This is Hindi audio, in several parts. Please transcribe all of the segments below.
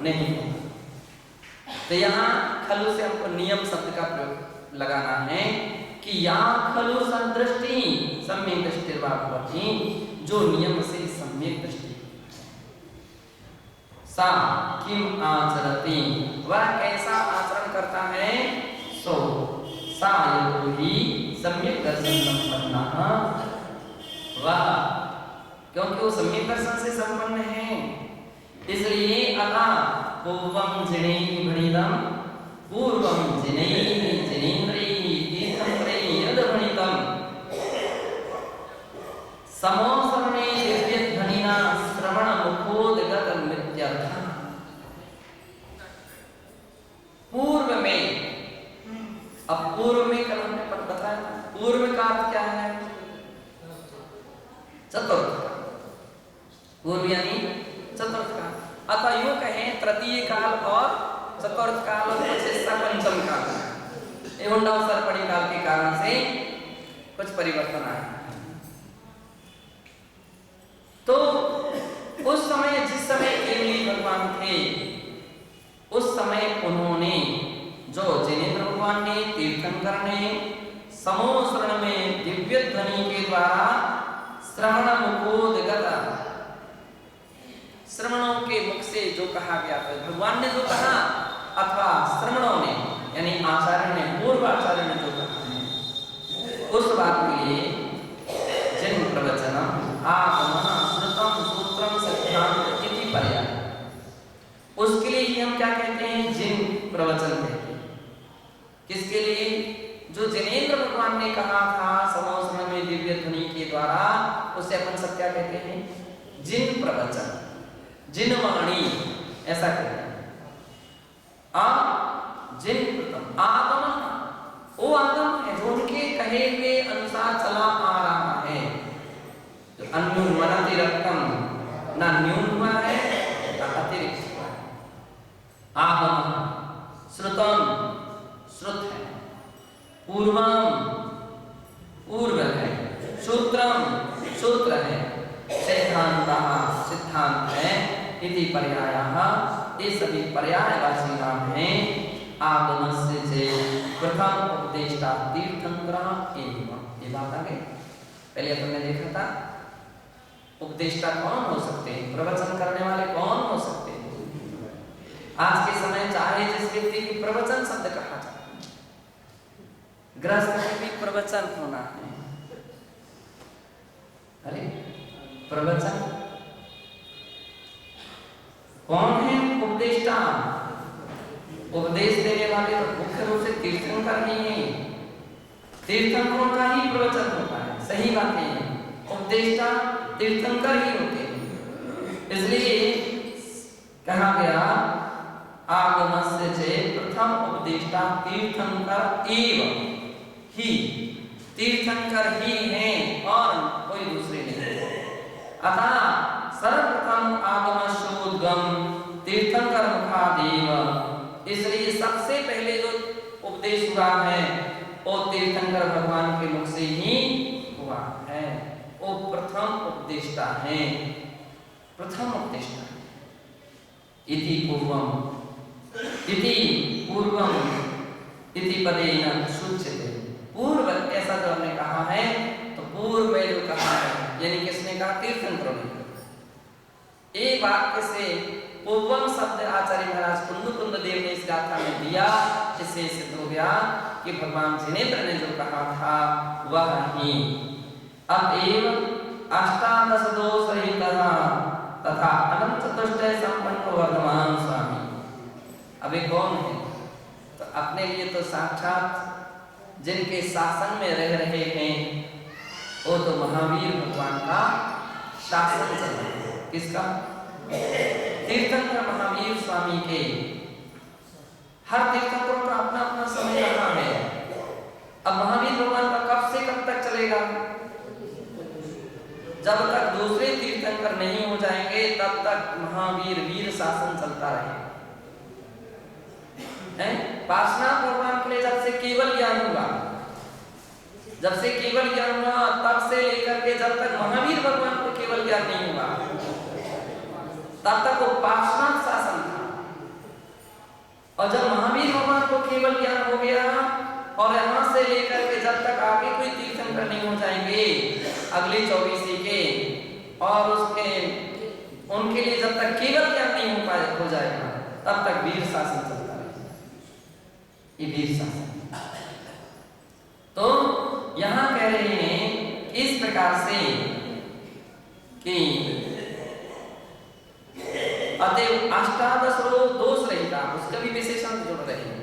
नहीं होगा। तो यहाँ खलु से हमको नियम शब्द का प्रयोग लगाना है कि या खलु सदृष्टि सम्यक दृष्टिर्वा भवति, जो नियम से सम्यक दृष्टि सा किम आचरति, वह कैसा आचरण करता है, सो सा योगी सम्यक दर्शन संपन्नः, वह क्योंकि वो सम्यक दर्शन से संपन्न है इसलिए अतः पूर्वं जिनैः भणितं पूर्वं जिनैः जिनेन्द्रैः तीर्थंकरैः यद् भणितं समोसरणे दिव्यध्वनिना श्रवणमुखोद्गतमित्यर्थः। पूर्व में, अब पूर्व में कल हमने बताया था, पूर्व का अर्थ क्या है, चतुर्थ का, पूर्व यानी चतुर्थ का। अतः यूं कहें तृतीय काल और चतुर्थ काल और पच्चीसवां पंचम काल, एवंडावसर्पणी काल के कारण से कुछ परिवर्तन आया। तो उस समय, जिस समय केवली भगवान थे, उस समय उन्होंने, जो जिनेन्द्र भगवान ने, तीर्थंकर ने, समोसरण में दिव्य ध्वनि के द्वारा श्रवण मुखोद्गत, श्रवणों के मुख से जो कहा गया था, भगवान ने जो कहा अथवा श्रवणों ने यानी आचार्य ने, पूर्व आचार्य ने जो कहा है, उस बात के लिए जिन प्रवचनम आगमन श्रुतम सूत्रम सिद्धांत इति पर्याय, उसके लिए ही हम क्या कहते हैं, जिन प्रवचन कहते हैं। किसके लिए, जो जिनेन्द्र भगवान ने कहा था समोसरण में दिव्य ध्वनि के द्वारा, उसे अपन सब क्या कहते हैं, जिन प्रवचन, जिन वाणी, ऐसा कहते हैं। जिन प्रथम आगमन, वो आगम है जो उनके कहे हुए अनुसार चला आ रहा है, जो अन्यून मनति रक्तम, ना न्यून हुआ है ना अतिरिक्त हुआ है। आगमन, श्रुतम, श्रुत है, पूर्वम, पूर्व है, सूत्रम, सूत्र है, सिद्धांतः, सिद्धांत है, इति पर्यायः, ये सभी पर्यायवाची नाम हैं। आगमस्य चे प्रथम उपदेष्टा तीर्थंकरः एव, ये बात आ गई। पहले अपन ने देखा था उपदेष्टा कौन हो सकते हैं, प्रवचन करने वाले कौन हो सकते हैं। आज के समय चाहे जिस व्यक्ति की प्रवचन शब्द कहा जाए, गृहस्थ में भी प्रवचन होना है। अरे प्रवचन कौन है, उपदेष्टा, उपदेश देने वाले तो मुख्य रूप से तीर्थंकर ही है, तीर्थंकरों का ही प्रवचन होता है, सही बात है। उपदेष्टा तीर्थंकर ही होते हैं, इसलिए कहा गया आगमस्य चे प्रथम उपदेष्टा तीर्थंकर एव ही, तीर्थंकर ही हैं और कोई दूसरे नहीं। अतः सर्वप्रथम आगमशोद्गम तीर्थंकर मुखादेव, इसलिए सबसे पहले जो उपदेश हुआ है वो तीर्थंकर भगवान के मुख से ही हुआ है। वो प्रथम उपदेष्टा है, प्रथम उपदेष्टा। इति पूर्वम, इति पूर्वम, इति पदेन सूच्यते, पूर्व ऐसा जो हमने कहा है, तो पूर्व में जो कहा है यानी किसने कहा, तीर्थंकरों ने। एक वाक्य से पूर्वम शब्द आचार्य महाराज कुंद देव ने इस गाथा में दिया, इससे सिद्ध हो गया कि भगवान जिनेन्द्र ने जो कहा था वह ही। अतएव अष्टादश दोष रहितः तथा अनंत चतुष्टय संपन्न वर्धमान स्वामी। अबे कौन है, तो अपने लिए तो साक्षात जिनके शासन में रह रहे हैं वो तो महावीर भगवान का शासन चल रहा है। किसका, तीर्थंकर महावीर स्वामी के। हर तीर्थंकरों का अपना अपना समय रहा है। अब महावीर भगवान का कब से कब तक चलेगा, जब तक दूसरे तीर्थंकर नहीं हो जाएंगे तब तक महावीर वीर शासन चलता रहेगा। पार्श्वनाथ भगवान के लिए जब से केवल ज्ञान हुआ, जब से केवल ज्ञान हुआ तब से लेकर के जब तक महावीर भगवान को केवल ज्ञान नहीं हुआ तब तक वो पार्श्वनाथ शासन था। अगली 24 के और उसके उनके लिए जब तक केवल ज्ञान नहीं हो जाएगा तब तक वीर शासन चलता रहेगा। ये वीर शासन। तो यहां कह रहे हैं इस प्रकार से कि अतएव अष्टादशरो दोष रहिता, उसका भी विशेषण जुड़ रहे हैं।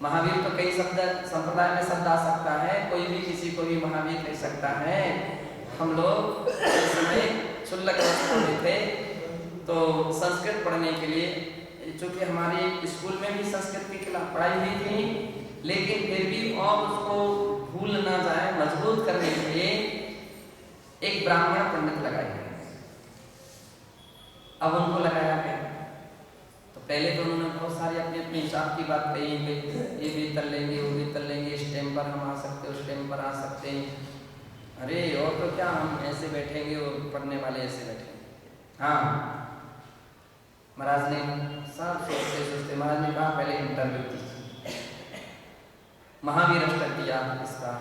महावीर तो कई शब्द संप्रदाय में शब्द आ सकता है, कोई भी किसी को भी महावीर कह सकता है। हम लोग इस समय शुल्लक में थे तो संस्कृत पढ़ने के लिए, चूंकि हमारे स्कूल में भी संस्कृत की पढ़ाई हुई थी, लेकिन फिर भी और उसको भूल ना जाए मजबूत करने के लिए एक ब्राह्मण पंडित लगाए गए। अब उनको लगाया गया तो पहले तो उन्होंने बहुत सारी अपनी अपनी हिसाब की बात कही, ये भी कर लेंगे, वो भी कर लेंगे, इस टाइम पर हम आ सकते, उस टाइम पर आ सकते हैं। अरे और तो क्या, हम ऐसे बैठेंगे और पढ़ने वाले ऐसे बैठेंगे। हाँ, महाराज ने सब सोचते सोचते महाराज ने कहा पहले इंटरव्यू कीजिए, महावीर अष्टक दिया, इसका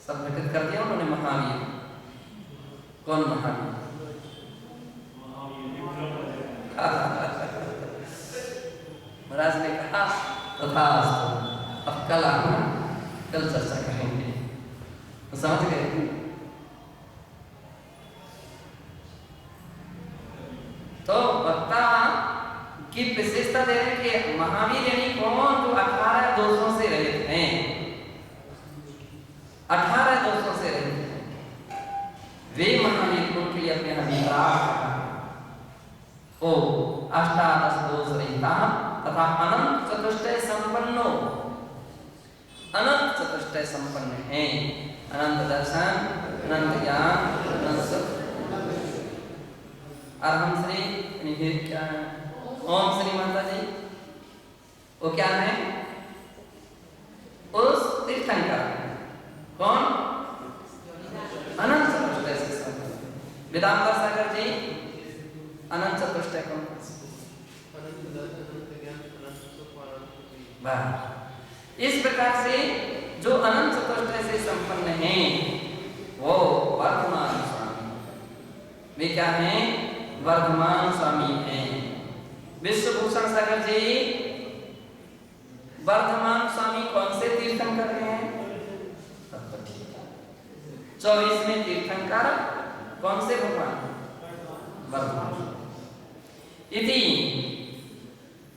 सब घटित कर दिया उन्होंने। महावीर कौन? महावीर महाराज ने कहा तथा अब कल आना, कल चर्चा करेंगे। तो समझ गए? तो वक्ता की विशेषता दे रहे कि महावीर यानी कौन? जो 18 दोषों से रहित हैं, 18 दोषों से रहित हैं, वे महावीर उनके लिए अपने अभिप्राय ओ अष्टादश दोष रहिता तथा अनंत चतुष्टय संपन्नो, अनंत चतुष्टय संपन्न है। अनंत दर्शन, अनंत ज्ञान, अनंत अरहम श्री फिर क्या है? ओम श्री माता जी, वो क्या है? उस तीर्थंकर कौन? अनंत चतुष्टय से संपन्न। वेदांत सागर जी अनंत चतुष्टय कौन? इस प्रकार से जो अनंत चतुष्टय से संपन्न हैं वो वर्धमान स्वामी, वे क्या हैं? वर्धमान स्वामी हैं। विश्वभूषण सागर जी वर्धमान स्वामी कौन से तीर्थंकर हैं? 24वें तीर्थंकर कौन से भगवान? वर्धमान। इति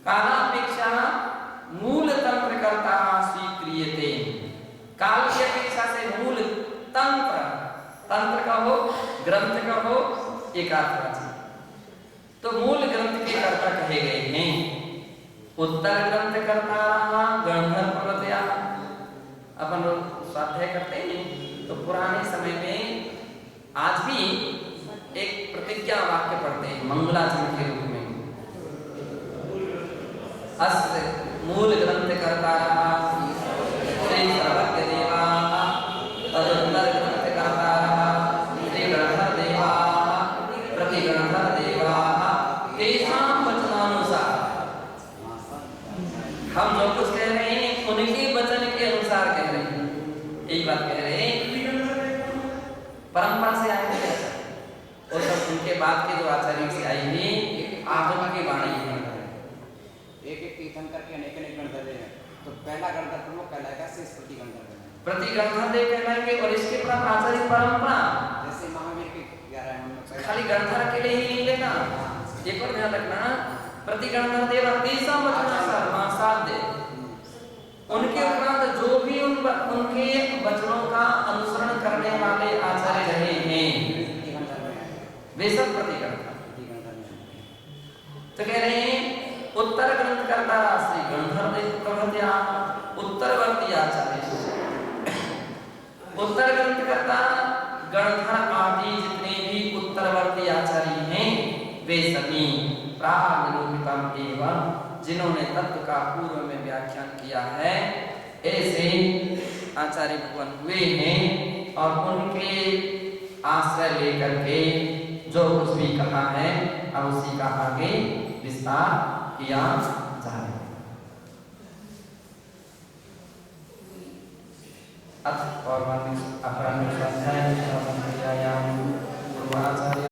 कालापेक्षा मूल तंत्र कर्ता स्वीक्रियते, काल की अपेक्षा से मूल तंत्र, तंत्र का हो, ग्रंथ का हो, एकार्थवाची, तो मूल ग्रंथ के कर्ता कहे गए हैं। उत्तर ग्रंथ कर्ता गणधर पर्वतया, अपन लोग स्वाध्याय करते हैं तो पुराने समय में आज भी एक प्रतिज्ञा वाक्य पढ़ते हैं मंगलाचरण के रूप में। अस्य मूल ग्रंथ कर्ता श्री सर्वज्ञ देवा, तदुत्तर ग्रंथ कर्ता श्री गणधर देवा, प्रति गणधर देवा, तेषां वचनानुसार। हम जो कुछ कह रहे हैं उनके वचन के अनुसार कह रहे हैं, एक बात कह रहे हैं। परंपरा से आए हैं और सब उनके बाद के जो आचार्य से आई है आगम की वाणी है। एक एक तीर्थंकर के अनेक अनेक गणधर हैं, तो पहला गणधर प्रमुख कहलाएगा, शेष प्रति गणधर देव कहलाएंगे। और इसके बाद आचार्य परंपरा, जैसे महावीर के 11 हैं, उनमें खाली गणधर के लिए ही नहीं लेना, एक और ध्यान रखना, प्रति गणधर देव तीसरा वचनानुसार महासाध्य, उनके उपरांत जो भी उनके वचनों का अनुसरण करने वाले आचार्य रहे हैं वे सब प्रति गणधर। तो कह रहे हैं उत्तर ग्रंथ कर्ता श्री गणधर देव प्रभृत्या, उत्तरवर्ती आचार्य, उत्तर ग्रंथ कर्ता गणधर आदि जितने भी उत्तरवर्ती आचार्य हैं वे सभी प्राग निरूपितम एवं, जिन्होंने तत्व का पूर्व में व्याख्यान किया है, ऐसे आचार्य भगवान हुए हैं। और उनके आश्रय लेकर के जो कुछ भी कहा है अब उसी का आगे विस्तार किया जाए। अथ पौर्वाणिक अपराह्न स्वाध्याय श्रवण क्रियायाम पूर्वाचार